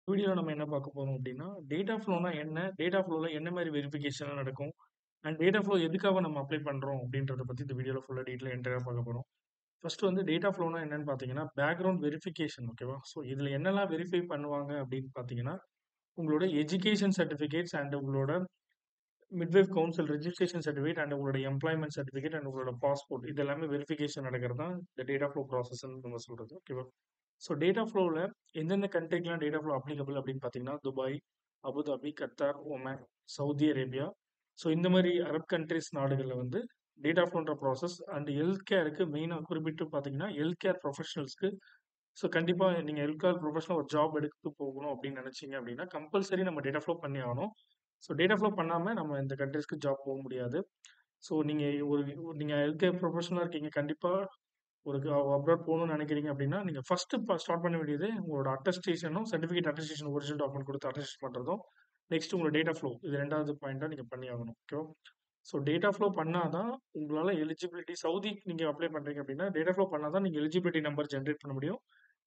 வீடியோல நம்ம என்ன பார்க்க போறோம் அப்படின்னா, டேட்டா ஃப்ளோனா என்ன? டேட்டா ஃப்ளோல என்ன மாரி வெரிஃபிகேஷன்லாம் நடக்கும்? அண்ட் டேட்டா ஃப்ளோ எதுக்காக நம்ம அப்ளை பண்றோம்? அப்படின்றத பத்தி இந்த வீடியோல ஃபுல்லா டீட்டெயிலா என்டரா பார்க்க போறோம். ஃபர்ஸ்ட் வந்து டேட்டா ஃப்ளோனா என்னன்னு பார்த்தீங்கன்னா, பேக்கிரவுண்ட் வெரிஃபிகேஷன் ஓகேவா? ஸோ இதுல என்னலாம் வெரிஃபை பண்ணுவாங்க அப்படின்னு பார்த்தீங்கன்னா, உங்களோட எஜுகேஷன் சர்டிஃபிகேட்ஸ் அண்ட் உங்களோட midwife council registration certificate and உங்களோட எம்ப்ளாய்மென்ட் சர்டிஃபிகேட் அண்ட் உங்களோட பாஸ்போர்ட் இது எல்லாமே வெரிஃபிகேஷன் நடக்கிறது தான் இந்த டேட்டா ஃப்ளோ ப்ராசஸ்ன்னு நம்ம சொல்றது. ஓகேவா? ஸோ டேட்டா ஃப்ளோவில் எந்தெந்த கண்ட்ரிக்கெலாம் டேட்டா ஃப்ளோ அப்ளிகபிள் அப்படின்னு பார்த்தீங்கன்னா Dubai, Abu Dhabi, Qatar, Oman, Saudi Arabia. So இந்த மாதிரி அரப் கண்ட்ரிஸ் நாடுகளில் வந்து டேட்டா ஃப்ளோன்ற ப்ராசஸ் அண்ட் ஹெல்த் கேருக்கு மெயினாக குறிப்பிட்டு பார்த்தீங்கன்னா ஹெல்த் கேர் ப்ரொஃபஷனல்ஸ்க்கு. ஸோ கண்டிப்பாக நீங்கள் ஹெல்த் கேர் ப்ரொஃபஷனல் ஒரு ஜாப் எடுத்து போகணும் அப்படின்னு நினச்சிங்க அப்படின்னா கம்பல்சரி நம்ம டேட்டா ஃப்ளோ பண்ணி ஆகணும். ஸோ டேட்டா ஃப்ளோ பண்ணாமல் நம்ம இந்த கண்ட்ரிஸ்க்கு ஜாப் போக முடியாது. ஸோ நீங்கள் ஹெல்த் கேர் ப்ரொஃபஷனலாக இருக்கீங்க கண்டிப்பாக ஒரு அப்ராட் போகணும்னு நினைக்கிறீங்க அப்படின்னா, நீங்க ஃபர்ஸ்ட் ஸ்டார்ட் பண்ண வேண்டியது உங்களோட அட்டஸ்டேஷனும், சர்டிஃபிகேட் அட்டஸ்டேஷன் ஒரிஜினல் டாக்குமெண்ட் குடுத்து அட்டஸ்ட் பண்றதும். நெக்ஸ்ட் உங்களோட டேட்டா ஃப்ளோ. இது 2வது பாயிண்ட்டா நீங்க பண்ணி ஆகணும். ஓகேவா? ஸோ டேட்டா ஃப்ளோ பண்ணா தான் உங்களால எலிஜிபிலிட்டி சவுதிக்கு நீங்க அப்ளை பண்றீங்க அப்படின்னா, டேட்டா ஃப்ளோ பண்ணா தான் நீங்க எலிஜிபிலிட்டி நம்பர் ஜெனரேட் பண்ண முடியும்.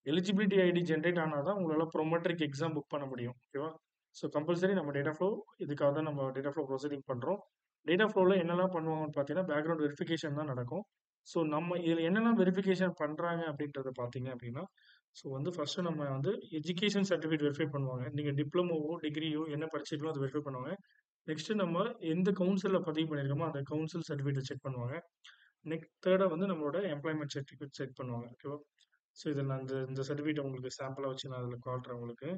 எலிஜிபிலிட்டி ஐடி ஜெனரேட் ஆனா தான் உங்களால ப்ரோமெட்ரிக் எக்ஸாம் புக் பண்ண முடியும். ஓகேவா? ஸோ கம்பல்சரி நம்ம டேட்டா ஃப்ளோ இதுக்காக தான் நம்ம டேட்டா ஃப்ளோ ப்ரொசீடிங் பண்றோம். டேட்டா ஃப்ளோல என்னெல்லாம் பண்ணுவாங்கன்னு பார்த்தீங்கன்னா, பேக்கிரவுண்ட் வெரிஃபிகேஷன் தான் நடக்கும். ஸோ நம்ம இதில் என்னெல்லாம் வெரிஃபிகேஷன் பண்ணுறாங்க அப்படின்றத பார்த்தீங்க அப்படின்னா, ஸோ வந்து ஃபர்ஸ்ட் நம்ம வந்து எஜுகேஷன் சர்டிஃபிகேட் வெரிஃபை பண்ணுவாங்க. நீங்கள் டிப்ளமோவோ டிகிரியோ என்ன படிச்சிருக்கோ அதை வெரிஃபை பண்ணுவாங்க. நெக்ஸ்ட் நம்ம எந்த கவுன்சிலில் பதிவு பண்ணியிருக்கோமோ அந்த கவுன்சில் சர்டிஃபிகேட் செக் பண்ணுவாங்க. நெக்ஸ்ட் தேர்டாக வந்து நம்மளோட எம்ப்ளாய்மெண்ட் சர்டிஃபிகேட் செக் பண்ணுவாங்க. ஓகேவா? ஸோ இதில் நான் இந்த சர்டிஃபிகேட் உங்களுக்கு சாம்பிளாக வச்சு நான் அதில் காட்டுறேன் உங்களுக்கு.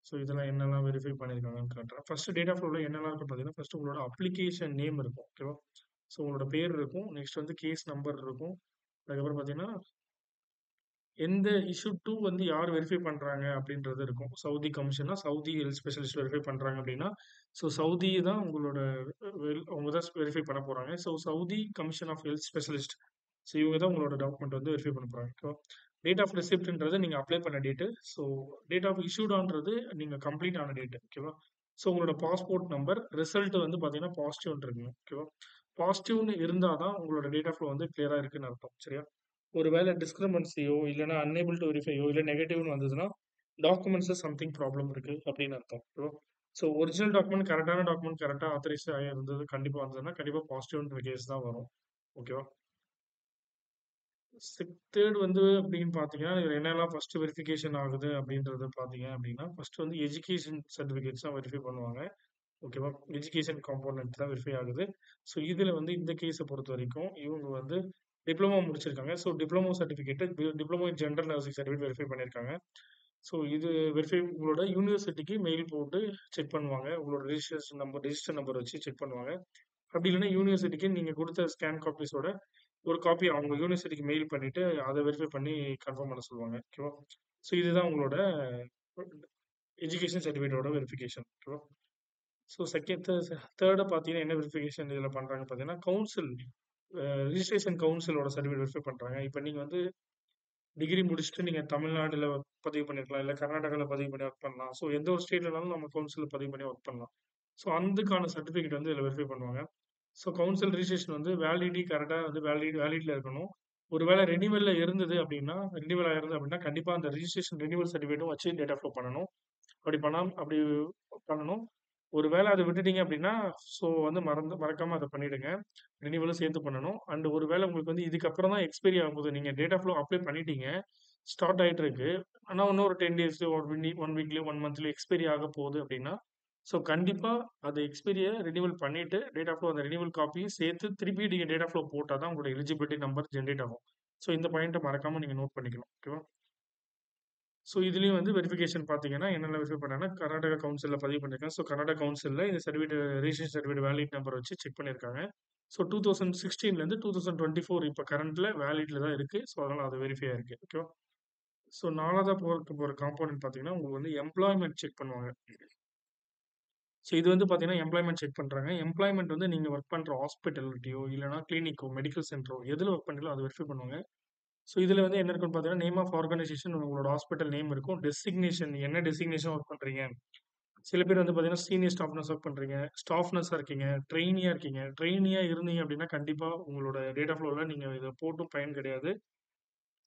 ஸோ இதெல்லாம் என்னெல்லாம் வெரிஃபை பண்ணியிருக்காங்கன்னு காட்டுறேன். ஃபர்ஸ்ட் டேட்டா ஃப்ளோவில் என்னெல்லாம் இருக்கும் பார்த்தீங்கன்னா, ஃபர்ஸ்ட் உங்களோட அப்ளிகேஷன் நேம் இருக்கும். ஓகேவா? ஸோ உங்களோட பேர் இருக்கும். நெக்ஸ்ட் வந்து கேஸ் நம்பர் இருக்கும். அதுக்கப்புறம் பார்த்தீங்கன்னா, எந்த இஷ்யூ டூ வந்து யார் வெரிஃபை பண்றாங்க அப்படின்றது இருக்கும். சவுதி கமிஷனா, சவுதி ஹெல்த் ஸ்பெஷலிஸ்ட் வெரிஃபை பண்றாங்க அப்படின்னா, ஸோ சவுதி தான் உங்களோட அவங்க தான் வெரிஃபை பண்ண போறாங்க. So Saudi commission of health specialist. So இவங்க தான் உங்களோட டாக்குமெண்ட் வந்து வெரிஃபை பண்ண போறாங்க. ஓகேவா? டேட் ஆஃப் ரிசிப்ட்ன்றது நீங்க அப்ளை பண்ண டேட்டு. ஸோ டேட் ஆஃப் இஷ்யூடான்றது நீங்க கம்ப்ளீட் ஆன டேட். ஓகேவா? ஸோ உங்களோட பாஸ்போர்ட் நம்பர் ரிசல்ட் வந்து பார்த்தீங்கன்னா பாசிட்டிவ்னு இருக்கணும். ஓகேவா? பாசிட்டிவ்னு இருந்தா தான் உங்களோட டேட் ஆஃப் ஃப்ளோ வந்து கிளியரா இருக்குன்னு அர்த்தம். சரியா? ஒரு வேளை டிஸ்கிரிமன்சியோ இல்லைன்னா அன்னேபிள் டு வெரிஃபையோ இல்லை நெகட்டிவ்னு வந்ததுன்னா டாக்குமெண்ட்ஸ்ல சம்திங் ப்ராப்ளம் இருக்கு அப்படின்னு அர்த்தம். ஓகேவா? ஸோ ஒரிஜினல் டாக்குமெண்ட் கரெக்டான டாக்குமெண்ட் கரெக்டாக ஆத்தரைஸ் ஆகிருந்தது கண்டிப்பாக வந்ததுன்னா கண்டிப்பாக பாசிட்டிவ்ன்ற கேஸ் தான் வரும். ஓகேவா? தேர்ட் வந்து அப்படின்னு பார்த்தீங்கன்னா, இதுல என்னெல்லாம் ஃபர்ஸ்ட் வெரிஃபிகேஷன் ஆகுது அப்படின்றத பார்த்தீங்க அப்படின்னா, ஃபர்ஸ்ட் வந்து எஜுகேஷன் சர்டிஃபிகேட்ஸ் தான் வெரிஃபை பண்ணுவாங்க. ஓகேவா? எஜுகேஷன் காம்போனன்ட் தான் வெரிஃபை ஆகுது. ஸோ இதுல வந்து இந்த கேஸை பொறுத்த வரைக்கும் இவங்க வந்து டிப்ளமோ முடிச்சிருக்காங்க. So diploma certificate diploma in general nursing certificate verify பண்ணியிருக்காங்க. ஸோ இது வெரிஃபை உங்களோட யூனிவர்சிட்டிக்கு மெயில் போட்டு செக் பண்ணுவாங்க. உங்களோட ரெஜிஸ்டர் நம்பர் வச்சு செக் பண்ணுவாங்க. அப்படி இல்லைன்னா யூனிவர்சிட்டிக்கு நீங்க கொடுத்த ஸ்கேன் காப்பீஸோட ஒரு காப்பி அவங்க யூனிவர்சிட்டிக்கு மெயில் பண்ணிட்டு அதை வெரிஃபை பண்ணி கன்ஃபார்ம் பண்ண சொல்லுவாங்க. ஓகேவா? ஸோ இதுதான் உங்களோட எஜுகேஷன் சர்டிஃபிகேட்டோட வெரிஃபிகேஷன். ஓகேவா? ஸோ தேர்டா பார்த்தீங்கன்னா என்ன வெரிஃபிகேஷன் இதில் பண்றாங்க பார்த்தீங்கன்னா, கவுன்சில் ரிஜிஸ்ட்ரேஷன் கவுன்சிலோட சர்டிஃபிகேட் வெரிஃபை பண்றாங்க. இப்போ நீங்க வந்து டிகிரி முடிச்சுட்டு நீங்க தமிழ்நாடுல பதிவு பண்ணிருக்கலாம், இல்ல கர்நாடகால பதிவு பண்ணி ஒர்க் பண்ணலாம். ஸோ எந்த ஒரு ஸ்டேட்லனாலும் நம்ம கவுன்சில்ல பதிவு பண்ணி ஒர்க் பண்ணலாம். ஸோ அதுக்கான சர்டிஃபிகேட் வந்து இதில் வெரிஃபை பண்ணுவாங்க. ஸோ கவுன்சில் ரிஜிஸ்ட்ரேஷன் வந்து வேலிடிட்டி கரெக்டாக வந்து வேலிட்ல இருக்கணும். ஒருவேளை ரெனிவல்ல இருந்தது அப்படின்னா, ரெனிவல் ஆயிருந்தது அப்படின்னா, கண்டிப்பா அந்த ரிஜிஸ்ட்ரேஷன் ரெனிவல் சர்டிஃபிகேட்டும் வச்சு டேட்டா ஃப்ளோ பண்ணணும். அப்படி பண்ணணும். ஒரு வேளை அத விட்டுட்டீங்க அப்படின்னா, ஸோ வந்து மறக்காம அத பண்ணிடுங்க. ரெனிவலும் சேர்த்து பண்ணணும். அண்ட் ஒரு வேளை உங்களுக்கு வந்து இதுக்கப்புறம் தான் எக்ஸ்பைரி ஆகப்போகுது. நீங்க டேட்டா ஃப்ளோ அப்ளை பண்ணிட்டீங்க. ஸ்டார்ட் ஆயிட்டு இருக்கு. ஆனா இன்னும் ஒரு 10 டேஸ், 1 வீக்லயோ, 1 மந்த்லயோ எக்ஸ்பைரி ஆகப் போகுது அப்படின்னா, ஸோ கண்டிப்பா அது எக்ஸ்பைரிய ரினிவல் பண்ணிட்டு, டேட்டா ஃப்ளோ அந்த ரினிவல் காப்பியும் சேர்த்து திருப்பி நீங்க டேட்டா ஃப்ளோ போட்டா தான் உங்களோட எலிஜிபிலிட்டி நம்பர் ஜெனரேட் ஆகும். ஸோ இந்த பாயிண்ட்ட மறக்காம நீங்க நோட் பண்ணிக்கணும். ஓகேவா? ஸோ இதுலயும் வந்து வெரிஃபிகேஷன் பார்த்தீங்கன்னா, என்னென்ன வெரிஃபை பண்ணாங்கன்னா, கர்நாடகா கவுன்சில்ல பதிவு பண்ணியிருக்காங்க. ஸோ கர்நாடகா கவுன்சில்ல இந்த certificate registration certificate valid number வச்சு செக் பண்ணியிருக்காங்க. ஸோ 2016லேருந்து 2024 இப்ப கரண்ட்ல வேலிட்ல தான் இருக்கு. ஸோ அதனால அது வெரிஃபை ஆயிருக்கு. ஓகேவா? ஸோ 4வதா போற காம்போனன்ட் பார்த்தீங்கன்னா, உங்களுக்கு வந்து எம்ப்ளாய்மென்ட் செக் பண்ணுவாங்க. ஸோ இது வந்து பார்த்தீங்கன்னா, எம்ப்ளாய்மென்ட் செக் பண்றாங்க. எம்ப்ளாய்மென்ட் வந்து நீங்க ஒர்க் பண்ற ஹாஸ்பிட்டாலிட்டியோ, இல்லன்னா கிளினிக்கோ, மெடிக்கல் சென்டரோ எதுல ஒர்க் பண்றீங்களோ அத வெரிஃபை பண்ணுவாங்க. ஸோ இதுல வந்து என்ன இருக்குன்னு பார்த்தீங்கன்னா, நேம் ஆஃப் ஆர்கனைசேஷன் உங்களோட ஹாஸ்பிட்டல் நேம் இருக்கும். டெசிக்னேஷன் என்ன டெசிக்னேஷன் ஒர்க் பண்றீங்க? சில பேர் வந்து பார்த்தீங்கன்னா, சீனியர் ஸ்டாஃப் நர்ஸ் ஒர்க் பண்றீங்க. ஸ்டாஃப் நர்ஸா இருக்கீங்க. ட்ரெய்னியா இருக்கீங்க. ட்ரெய்னியா இருந்தீங்க அப்படின்னா, கண்டிப்பா உங்களோட டேட்டா ஃப்ளோல நீங்க இத போட்டும் பயன் கிடையாது.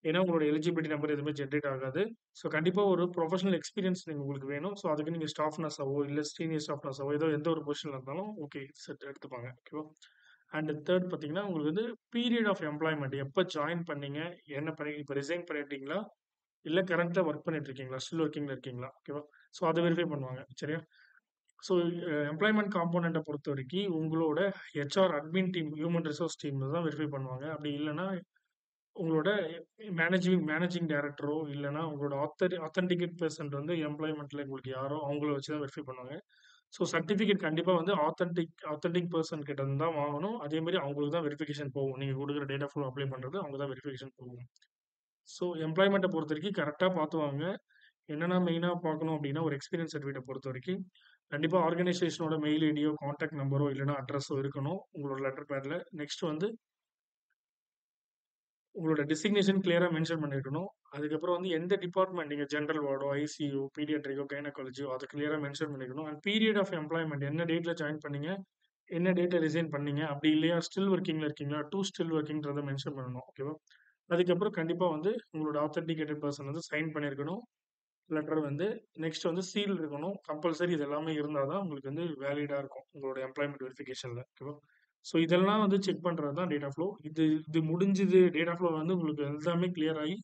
ஏன்னா உங்களோட எலிஜிபிலிட்டி நம்பர் எதுவுமே ஜென்ரேட் ஆகாது. ஸோ கண்டிப்பா ஒரு ப்ரொஃபஷனல் எக்ஸ்பீரியன்ஸ் உங்களுக்கு வேணும். ஸோ அதுக்கு நீங்க ஸ்டாஃப் நர்ஸாவோ, இல்ல சீனியர் ஸ்டாஃப் நர்ஸாவோ ஏதோ எந்த ஒரு பொசிஷன்ல இருந்தாலும் ஓகே செட் எடுத்துப்பாங்க. ஓகேவா? அண்ட் தேர்ட் பார்த்தீங்கன்னா, உங்களுக்கு வந்து பீரியட் ஆஃப் எம்ப்ளாய்மென்ட் எப்ப ஜாயின் பண்ணீங்க? என்ன பண்ணி இப்ப ரிசைன் பண்ணிட்டீங்களா? இல்ல கரண்ட்டா ஒர்க் பண்ணிட்டு இருக்கீங்களா? ஸ்டில் ஒர்க்கிங்ல இருக்கீங்களா? ஓகேவா? ஸோ அத வெரிஃபை பண்ணுவாங்க. சரியா? ஸோ எம்ப்ளாய்மென்ட் காம்போனன்ட்ட பொறுத்தவரைக்கி உங்களோட HR admin team, human resource டீம்ல தான் வெரிஃபை பண்ணுவாங்க. அப்படி இல்லன்னா உங்களோட மேனேஜிங் டைரக்டரோ இல்லன்னா உங்களோட ஆத்தென்டிகேட் பெர்சன் வந்து எம்ப்ளாய்மென்ட்ல உங்களுக்கு யாரோ அவங்கள வச்சு தான் வெரிஃபை பண்ணுவாங்க. ஸோ சர்டிஃபிகேட் கண்டிப்பா வந்து ஆத்தென்டிக் பெர்சன் கிட்ட இருந்து தான் வாங்கணும். அதே மாரி அவங்களுக்கு தான் வெரிஃபிகேஷன் போகும். நீங்க குடுக்குற டேட்டா ஃப்ளோ அப்ளை பண்றது அவங்க தான் வெரிஃபிகேஷன் போகும். ஸோ எம்ப்ளாய்மென்ட்ட பொறுத்தவரைக்கும் கரெக்ட்டா பார்த்து என்னென்ன மெயினா பார்க்கணும் அப்டின்னா, ஒரு எக்ஸ்பீரியன்ஸ் சர்டிஃபிகேட்ட பொறுத்தவரைக்கும், கண்டிப்பா ஆர்கனைசேஷனோட மெயில் ஐடியோ, கான்டாக்ட் நம்பரோ இல்லன்னா அட்ரஸோ இருக்கணும். உங்களோட லெட்டர் பேட்ல. நெக்ஸ்ட் வந்து உங்களோட டெசிக்னேஷன் கிளியரா மென்ஷன் பண்ணியிருக்கணும். அதுக்கப்புறம் வந்து எந்த டிபார்ட்மெண்ட் நீங்க ஜெனரல் வார்டோ, ஐசியூ, பீடியாட்ரிக்கோ, கைனகாலஜியோ அத கிளியரா மென்ஷன் பண்ணியிருக்கணும். அண்ட் பீரியட் ஆஃப் எம்ப்ளாய்மென்ட் என்ன டேட்ல ஜாயின் பண்ணீங்க? என்ன டேட்ல ரிசைன் பண்ணீங்க? அப்படி இல்லையா ஸ்டில் ஒர்க்கிங்ல இருக்கீங்களா? ஸ்டில் ஒர்க்கிங்ன்றத மென்ஷன் பண்ணணும். ஓகேவா? அதுக்கப்புறம் கண்டிப்பா வந்து உங்களோட ஆத்தென்டிகேட்டட் பெர்சன் வந்து சைன் பண்ணியிருக்கணும். லெட்டர் வந்து நெக்ஸ்ட் வந்து சீல் இருக்கணும். கம்பல்சரி இது எல்லாமே இருந்தா தான் உங்களுக்கு வந்து வேலிடா இருக்கும். உங்களோட எம்ப்ளாய்மென்ட் வெரிஃபிகேஷன்ல. ஓகேவா? ஸோ இதெல்லாம் வந்து செக் பண்றது தான் டேட்டா ஃப்ளோ. இது இது முடிஞ்சது. டேட்டா ஃப்ளோ வந்து உங்களுக்கு எல்லாமே கிளியர் ஆயி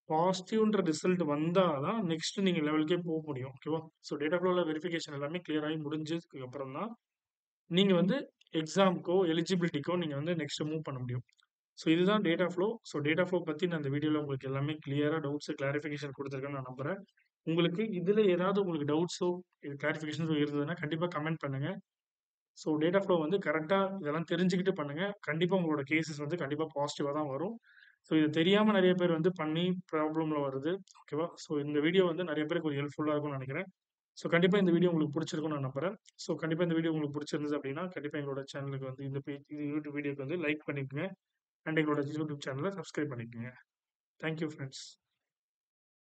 பாசிட்டிவ்ன்ற ரிசல்ட் வந்தா தான் நெக்ஸ்ட் நீங்க லெவலுக்கே முடியும். ஓகேவா? ஸோ டேட்டா ஃப்ளோல வெரிஃபிகேஷன் எல்லாமே கிளியர் ஆகி முடிஞ்சதுக்கு அப்புறம் தான் நீங்க வந்து எக்ஸாம்க்கோ, எலிஜிபிலிட்டிக்கோ நீங்க வந்து நெக்ஸ்ட் மூவ் பண்ண முடியும். ஸோ இதுதான் data flow. So data flow பத்தி நான் இந்த வீடியோல உங்களுக்கு எல்லாமே கிளியரா டவுட்ஸ் கிளாரிஃபிகேஷன் குடுத்துருக்கேன்னு நான் நம்புறேன். உங்களுக்கு இதுல ஏதாவது உங்களுக்கு டவுட்ஸோ, கிளாரிஃபிகேஷன்ஸோ இருந்ததுன்னா கண்டிப்பா கமெண்ட் பண்ணுங்க. ஸோ டேட்டா ஃப்ளோ வந்து கரெக்ட்டா இதெல்லாம் தெரிஞ்சுக்கிட்டு பண்ணுங்க. கண்டிப்பா உங்களோட கேஸஸ் வந்து கண்டிப்பா பாசிட்டிவா தான் வரும். ஸோ இது தெரியாம நெறைய பேர் வந்து பண்ணி ப்ராப்ளம்ல வருது. ஓகேவா? ஸோ இந்த வீடியோ வந்து நெறைய பேருக்கு ஒரு ஹெல்ப்ஃபுல்லா இருக்கும்னு நெனைக்கிறேன். ஸோ கண்டிப்பா இந்த வீடியோ உங்களுக்கு புடிச்சிருக்கும்னு நான் நம்புறேன். ஸோ கண்டிப்பா இந்த வீடியோ உங்களுக்கு புடிச்சிருந்தது அப்டின்னா, கண்டிப்பா எங்களோட சேனலுக்கு வந்து இந்த யூடியூப் வீடியோக்கு வந்து லைக் பண்ணிக்கங்க. அண்ட் எங்களோட யூடியூப் சேனல சப்ஸ்கிரைப் பண்ணிக்கங்க. Thank you friends.